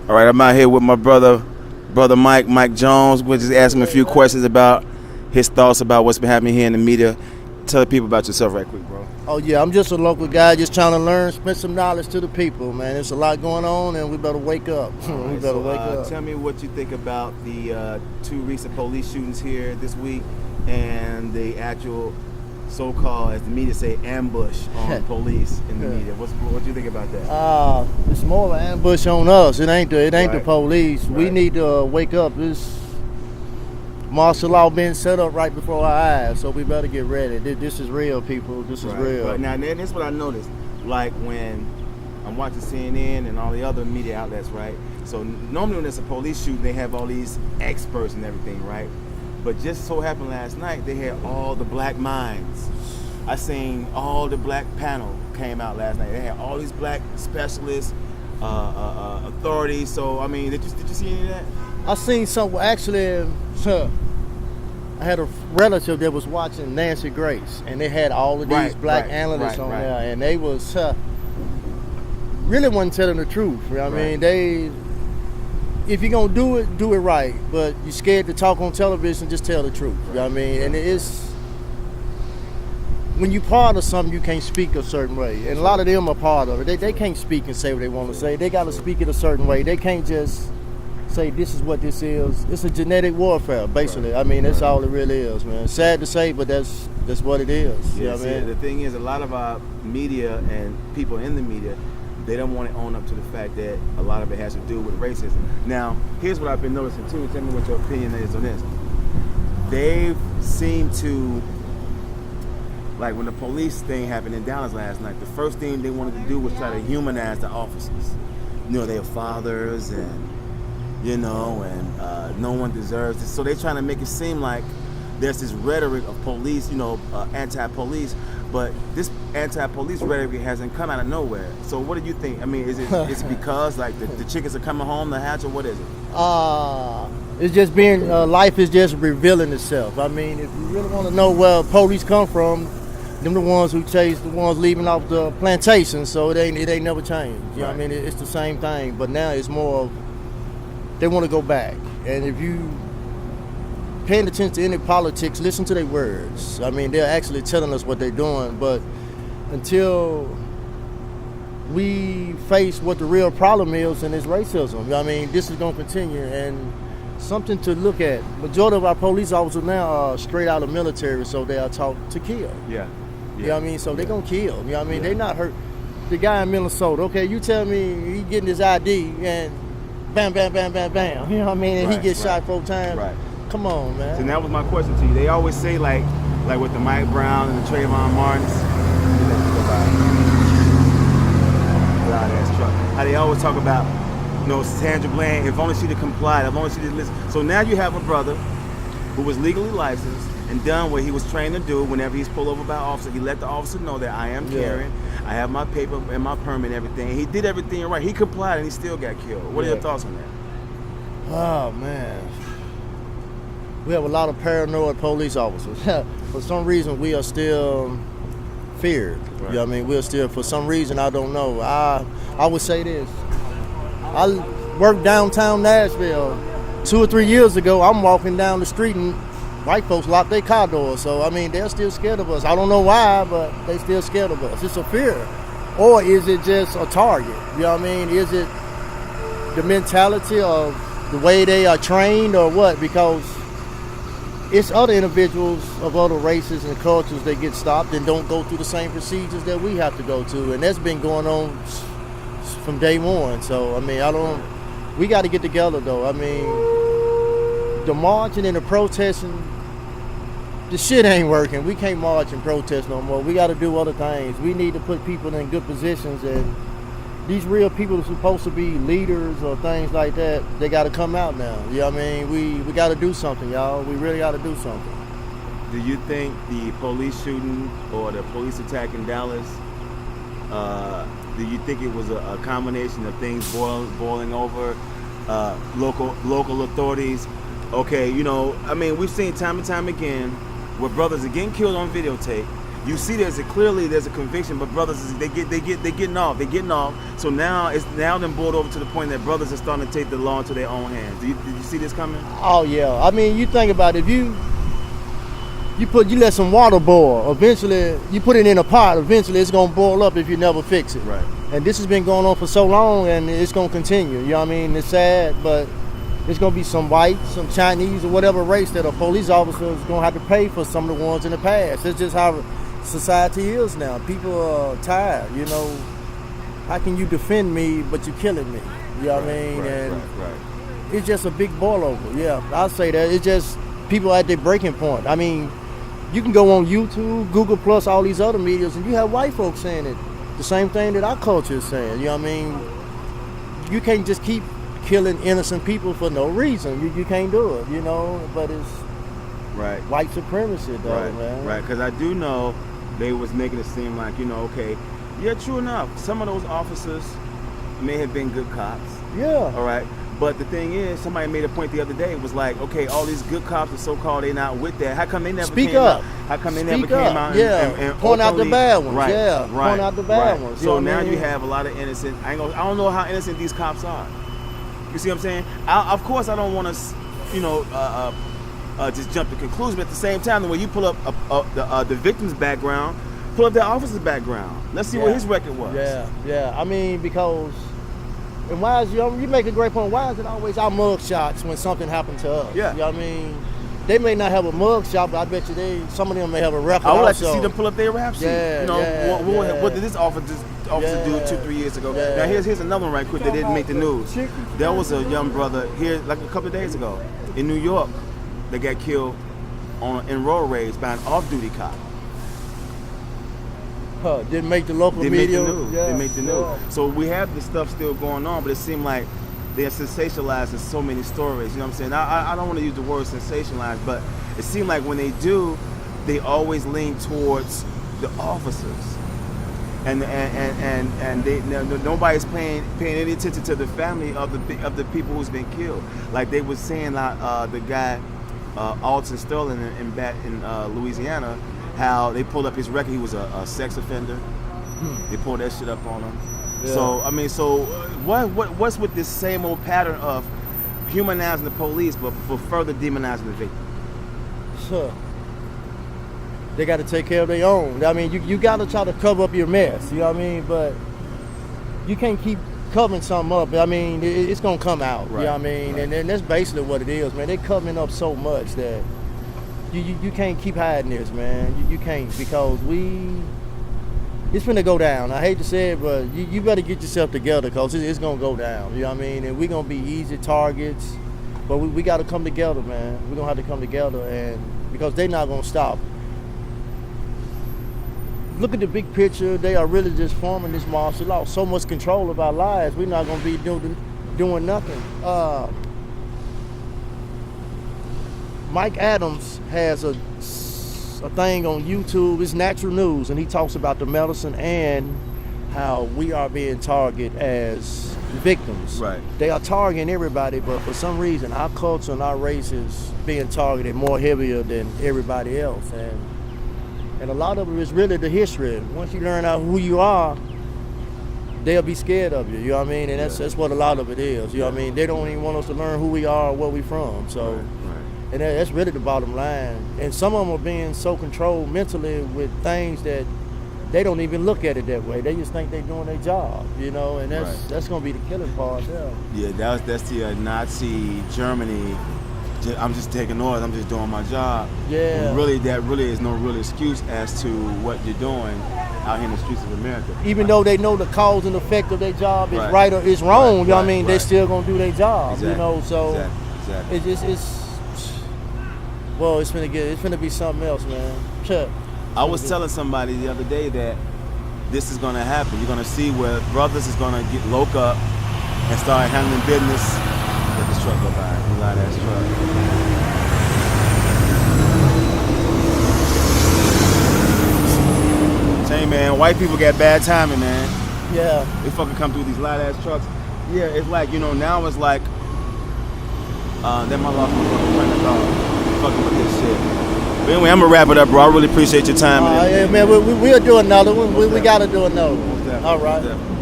All right, I'm out here with my brother Mike Jones. We'll just ask him a few questions about his thoughts about what's been happening here in the media. Tell the people about yourself right quick, bro. Oh yeah, I'm just a local guy, just trying to learn, spend some knowledge to the people, man. There's a lot going on, and we better wake up. Right, wake up. Tell me what you think about the 2 recent police shootings here this week, and the actual so-called, as the media say, ambush on police in the media. What do you think about that? It's more of an ambush on us. It ain't the police. Right. We need to wake up. This martial law being set up right before our eyes, so we better get ready. This is real, people. This is real. But now, this is what I noticed. Like when I'm watching CNN and all the other media outlets, right? So normally when there's a police shooting, they have all these experts and everything, right? But just so happened last night, they had all the black minds. I seen all the black panel came out last night. They had all these black specialists, authorities. So, I mean, did you see any of that? I seen some, actually, I had a relative that was watching Nancy Grace, and they had all of these black analysts on there, and they was really wasn't telling the truth. You know what I mean? If you're gonna do it right, but you're scared to talk on television, just tell the truth. You know what I mean? And it's when you're part of something, you can't speak a certain way, and a lot of them are part of it. They can't speak and say what they want to say. They got to speak it a certain way. They can't just say this is what this is. It's a genetic warfare, basically. I mean, that's all it really is, man. Sad to say, but that's what it is. Yeah, you know what I mean? The thing is, a lot of our media and people in the media, they don't want to own up to the fact that a lot of it has to do with racism. Now, here's what I've been noticing too. Tell me what your opinion is on this. They seem to, like when the police thing happened in Dallas last night, the first thing they wanted to do was try to humanize the officers. You know, they're fathers and, you know, and no one deserves this. So they're trying to make it seem like there's this rhetoric of police, you know, anti-police, but this anti-police rhetoric hasn't come out of nowhere. So what do you think? I mean, is it because like the chickens are coming home to hatch, or what is it? It's just being, life is just revealing itself. I mean, if you really want to know where police come from, them the ones who chase the ones leaving off the plantation, so it ain't never changed. You know what I mean? It's the same thing, but now it's more of, they want to go back. And if you paying attention to any politics, listen to their words. I mean, they're actually telling us what they're doing, but until we face what the real problem is, and it's racism, I mean, this is going to continue, and something to look at. Majority of our police officers now are straight out of military, so they are taught to kill. Yeah. You know what I mean? So they're going to kill. You know what I mean? They're not hurt. The guy in Minnesota, okay, you tell me he getting his ID, and bam, bam, bam, bam, bam. You know what I mean? And he gets shot 4 times. Right. Come on, man. So that was my question to you. They always say like with the Mike Brown and the Trayvon Martins, how they always talk about, you know, Sandra Bland, if only she'd have complied, if only she'd have listened. So now you have a brother who was legally licensed and done what he was trained to do. Whenever he's pulled over by an officer, he let the officer know that I am carrying, I have my paper and my permit and everything. He did everything right. He complied and he still got killed. What are your thoughts on that? Oh, man. We have a lot of paranoid police officers. For some reason, we are still feared. Right. You know what I mean? We're still, for some reason, I don't know. I would say this. I worked downtown Nashville 2 or 3 years ago. I'm walking down the street and white folks lock their car doors. So, I mean, they're still scared of us. I don't know why, but they still scared of us. It's a fear. Or is it just a target? You know what I mean? Is it the mentality of the way they are trained or what? Because it's other individuals of other races and cultures that get stopped and don't go through the same procedures that we have to go to. And that's been going on from day one. So, I mean, we got to get together though. I mean, the marching and the protesting, the shit ain't working. We can't march and protest no more. We got to do other things. We need to put people in good positions, and these real people are supposed to be leaders or things like that. They got to come out now. You know what I mean? We got to do something, y'all. We really got to do something. Do you think the police shooting or the police attack in Dallas, do you think it was a combination of things boiling over, local authorities? Okay, you know, I mean, we've seen time and time again where brothers are getting killed on videotape, you see there's a conviction, but brothers they getting off. So now then boiled over to the point that brothers are starting to take the law into their own hands. Did you see this coming? Oh yeah. I mean, you think about it, if you let some water boil, eventually you put it in a pot, eventually it's gonna boil up if you never fix it. Right. And this has been going on for so long, and it's gonna continue. You know what I mean? It's sad, but it's gonna be some whites, some Chinese, or whatever race that a police officer is gonna have to pay for some of the ones in the past. It's just how society is now. People are tired. You know, how can you defend me but you're killing me? You know what I mean? Right. It's just a big boil over. Yeah, I'll say that. It's just people at their breaking point. I mean, you can go on YouTube, Google Plus, all these other medias, and you have white folks saying it. The same thing that our culture is saying. You know what I mean? You can't just keep killing innocent people for no reason. You can't do it, you know? But it's white supremacy, though, man. Right, because I do know they was making it seem like, you know, okay, yeah, true enough. Some of those officers may have been good cops. Yeah. All right. But the thing is, somebody made a point the other day. It was like, okay, all these good cops are so-called, they're not with that. How come they never came out? How come they never came out and point out the bad ones? Right, yeah, right, point out the bad ones. So now you have a lot of innocent. I don't know how innocent these cops are. You see what I'm saying? Of course, I don't want to, you know, just jump to conclusions. But at the same time, when you pull up the victim's background, pull up the officer's background. Let's see what his record was. Yeah. I mean, because. And why is you make a great point? Why is it always our mug shots when something happened to us? Yeah. You know what I mean? They may not have a mug shot, but I bet you some of them may have a record. I would like also. to see them pull up their rap sheet. Yeah, you know, what did this officer do 2-3 years ago? Yeah. Now here's another one right quick that didn't make the news. There was a young brother here like a couple of days ago in New York that got killed in road rage by an off-duty cop. Didn't make the local media. They make the news. So we have this stuff still going on, but it seemed like they're sensationalizing so many stories. You know what I'm saying? I don't want to use the word sensationalize, but it seemed like when they do, they always lean towards the officers, and nobody's paying any attention to the family of the people who's been killed. Like they were saying, the guy Alton Sterling in Louisiana. How they pulled up his record, he was a sex offender. They pulled that shit up on him. Yeah. So I mean, what's with this same old pattern of humanizing the police, but for further demonizing the victim? Sure. They got to take care of their own. I mean, you got to try to cover up your mess. You know what I mean? But you can't keep covering something up. I mean, it's gonna come out. Right. You know what I mean? Right. And that's basically what it is, man. They're covering up so much that. You can't keep hiding this, man. You can't, because it's finna go down. I hate to say it, but you better get yourself together, because it's gonna go down. You know what I mean? And we're gonna be easy targets, but we gotta come together, man. We're gonna have to come together, and because they're not gonna stop. Look at the big picture. They are really just forming this martial law. So much control of our lives. We're not gonna be doing nothing. Mike Adams has a thing on YouTube. It's Natural News, and he talks about the medicine and how we are being targeted as victims. Right. They are targeting everybody, but for some reason, our culture and our race is being targeted more heavier than everybody else. And a lot of it is really the history. Once you learn out who you are, they'll be scared of you. You know what I mean? And that's what a lot of it is. You know what I mean? They don't even want us to learn who we are or where we from. So. Right. And that's really the bottom line. And some of them are being so controlled mentally with things that they don't even look at it that way. They just think they're doing their job, you know, and that's going to be the killing part there. Yeah, that's the Nazi Germany. I'm just taking orders. I'm just doing my job. Yeah. When that really is no real excuse as to what you're doing out here in the streets of America. Even though they know the cause and effect of their job is right or is wrong, you know what I mean? They still going to do their job, you know, so exactly. It's finna be something else, man. I was telling somebody the other day that this is gonna happen. You're gonna see where brothers is gonna get locked up and start handling business. Let this truck go by. The loud ass truck. Say, man, white people got bad timing, man. Yeah. They fucking come through these loud ass trucks. Yeah, it's like, you know, now it's like, then my lost my fucking dog. Fucking with this shit. But anyway, I'm gonna wrap it up, bro. I really appreciate your time. Yeah, man, we'll do another one. We got to do another one. Most definitely, All right. most definitely.